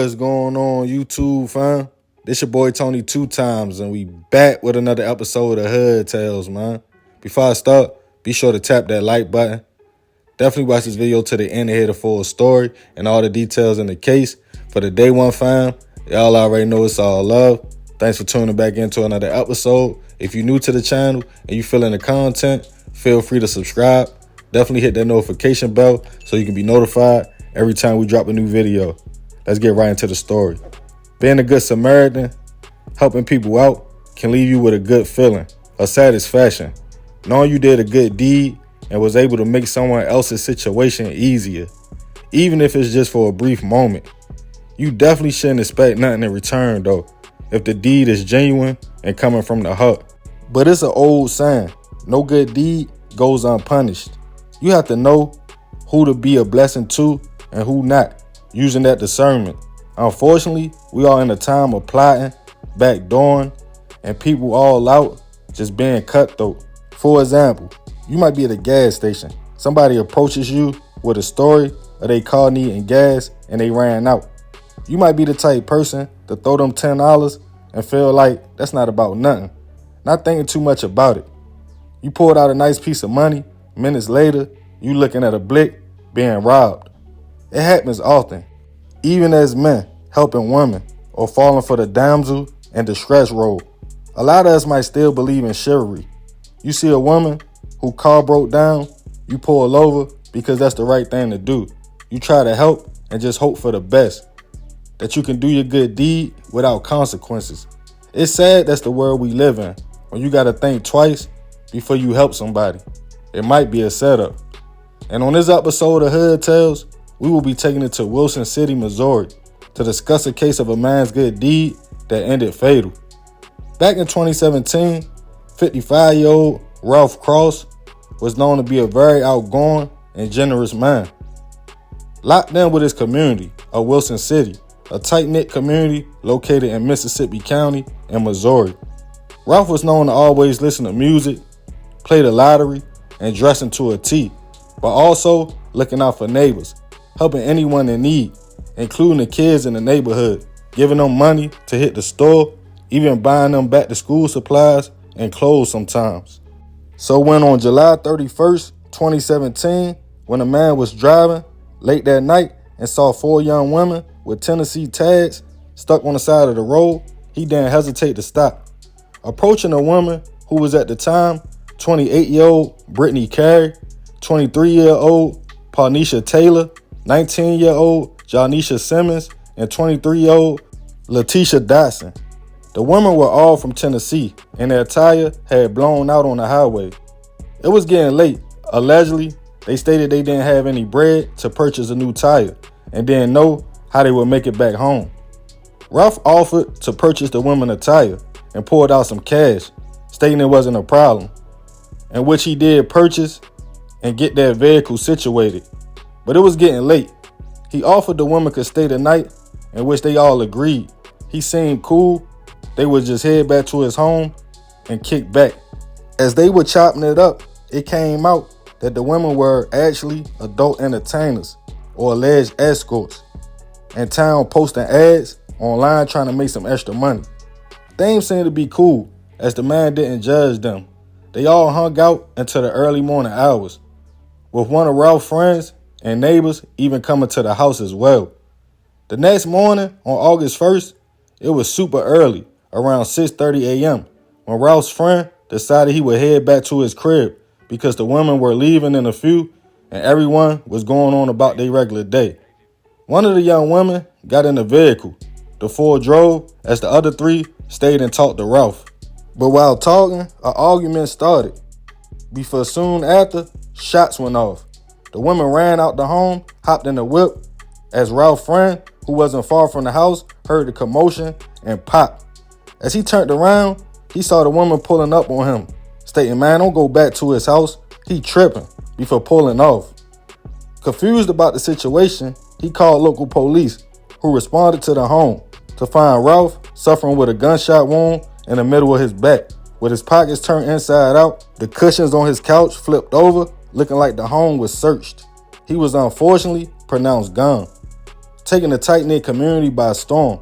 What's going on, YouTube, fam? This your boy Tony 2 times, and we back with another episode of Hood Tales, man. Before I start, be sure to tap that like button. Definitely watch this video to the end to hear the full story and all the details in the case. For the day one, fam, y'all already know it's all love. Thanks for tuning back into another episode. If you're new to the channel and you feeling the content, feel free to subscribe. Definitely hit that notification bell so you can be notified every time we drop a new video. Let's get right into the story. Being a good Samaritan, helping people out, can leave you with a good feeling, a satisfaction. Knowing you did a good deed and was able to make someone else's situation easier, even if it's just for a brief moment. You definitely shouldn't expect nothing in return, though, if the deed is genuine and coming from the heart. But it's an old saying, no good deed goes unpunished. You have to know who to be a blessing to and who not, using that discernment. Unfortunately, we are in a time of plotting, backdooring, and people all out just being cutthroat. For example, you might be at a gas station. Somebody approaches you with a story of they car needing gas and they ran out. You might be the type person to throw them $10 and feel like that's not about nothing, not thinking too much about it. You pulled out a nice piece of money. Minutes later, you looking at a blick being robbed. It happens often, even as men helping women or falling for the damsel in distress role. A lot of us might still believe in chivalry. You see a woman whose car broke down, you pull over because that's the right thing to do. You try to help and just hope for the best, that you can do your good deed without consequences. It's sad that's the world we live in, when you gotta think twice before you help somebody. It might be a setup. And on this episode of Hood Tales, we will be taking it to Wilson City, Missouri, to discuss a case of a man's good deed that ended fatal. Back in 2017, 55-year-old Ralph Cross was known to be a very outgoing and generous man. Locked in with his community of Wilson City, a tight-knit community located in Mississippi County and Missouri. Ralph was known to always listen to music, play the lottery, and dressing to a T, but also looking out for neighbors, helping anyone in need, including the kids in the neighborhood, giving them money to hit the store, even buying them back to school supplies and clothes sometimes. So when on July 31st, 2017, when a man was driving late that night and saw 4 young women with Tennessee tags stuck on the side of the road, he didn't hesitate to stop. Approaching a woman who was at the time 28-year-old Brittany Carey, 23-year-old Parnisha Taylor, 19-year-old Janisha Simmons, and 23-year-old Letitia Dotson. The women were all from Tennessee, and their tire had blown out on the highway. It was getting late. Allegedly, they stated they didn't have any bread to purchase a new tire and didn't know how they would make it back home. Ralph offered to purchase the women a tire and pulled out some cash, stating it wasn't a problem, in which he did purchase and get their vehicle situated. But it was getting late. He offered the woman could stay the night, in which they all agreed. He seemed cool. They would just head back to his home and kick back. As they were chopping it up, it came out that the women were actually adult entertainers or alleged escorts in town posting ads online trying to make some extra money. Things seemed to be cool as the man didn't judge them. They all hung out until the early morning hours, with one of Ralph's friends and neighbors even coming to the house as well. The next morning, on August 1st, it was super early, around 6:30 a.m., when Ralph's friend decided he would head back to his crib because the women were leaving in a few and everyone was going on about their regular day. One of the young women got in the vehicle. The 4 drove as the other 3 stayed and talked to Ralph. But while talking, an argument started. Before soon after, shots went off. The woman ran out the home, hopped in the whip, as Ralph's friend, who wasn't far from the house, heard the commotion and popped. As he turned around, he saw the woman pulling up on him, stating, "Man, don't go back to his house. He tripping," before pulling off. Confused about the situation, he called local police, who responded to the home to find Ralph suffering with a gunshot wound in the middle of his back, with his pockets turned inside out, the cushions on his couch flipped over, looking like the home was searched. He was unfortunately pronounced gone. taking the tight-knit community by storm.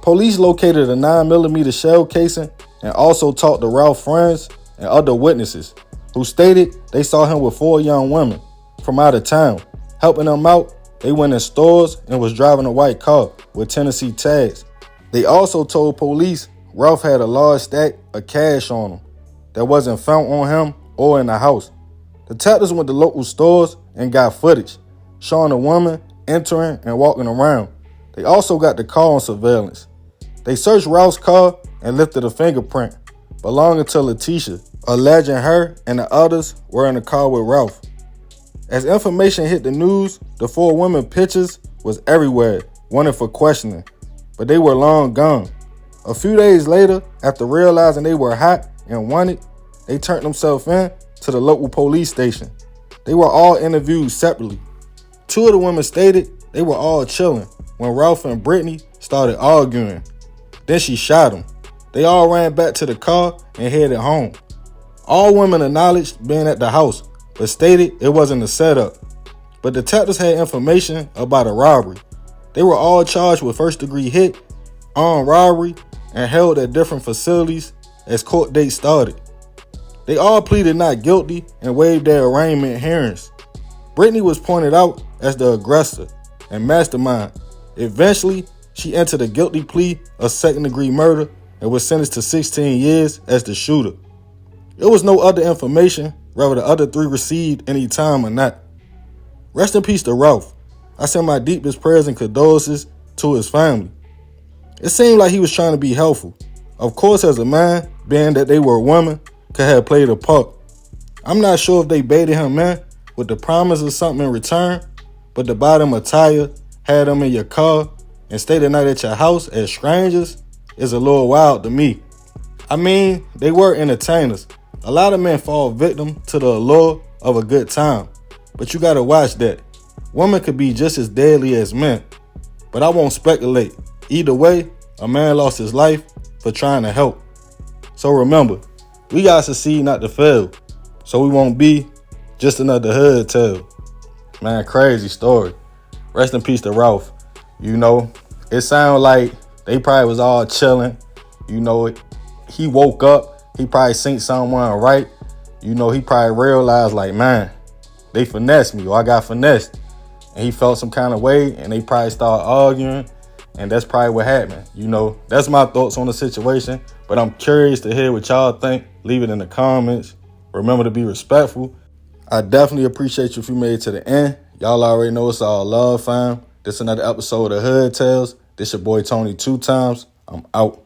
Police located a 9mm shell casing and also talked to Ralph's friends and other witnesses who stated they saw him with 4 young women from out of town. Helping them out, they went in stores and was driving a white car with Tennessee tags. They also told police Ralph had a large stack of cash on him that wasn't found on him or in the house. Detectives went to local stores and got footage showing a woman entering and walking around. They also got the car on surveillance. They searched Ralph's car and lifted a fingerprint belonging to Letitia, alleging her and the others were in the car with Ralph. As information hit the news, the 4 women pictures was everywhere, wanted for questioning, but they were long gone. A few days later, after realizing they were hot and wanted, they turned themselves in to the local police station. They were all interviewed separately. 2 of the women stated they were all chilling when Ralph and Brittany started arguing. Then she shot him. They all ran back to the car and headed home. All women acknowledged being at the house, but stated it wasn't a setup. But detectives had information about a robbery. They were all charged with first-degree hit, armed robbery, and held at different facilities as court dates started. They all pleaded not guilty and waived their arraignment hearings. Brittany was pointed out as the aggressor and mastermind. Eventually, she entered a guilty plea of second-degree murder and was sentenced to 16 years as the shooter. There was no other information whether the other 3 received any time or not. Rest in peace to Ralph. I send my deepest prayers and condolences to his family. It seemed like he was trying to be helpful. Of course, as a man, being that they were women, could have played a part. I'm not sure if they baited him in with the promise of something in return, but to buy them a tire, have them in your car, and stay the night at your house as strangers is a little wild to me. I mean, they were entertainers. A lot of men fall victim to the allure of a good time, but you gotta watch that. Women could be just as deadly as men, but I won't speculate. Either way, a man lost his life for trying to help. So remember, we gotta succeed not to fail, so we won't be just another hood tale. Man, crazy story. Rest in peace to Ralph. You know, it sounded like they probably was all chilling. You know, he woke up, he probably seen someone right. You know, he probably realized like, man, they finessed me or I got finessed. And he felt some kind of way and they probably started arguing. And that's probably what happened. You know, that's my thoughts on the situation. But I'm curious to hear what y'all think. Leave it in the comments. Remember to be respectful. I definitely appreciate you if you made it to the end. Y'all already know it's all love, fam. This is another episode of Hood Tales. This your boy Tony 2 times. I'm out.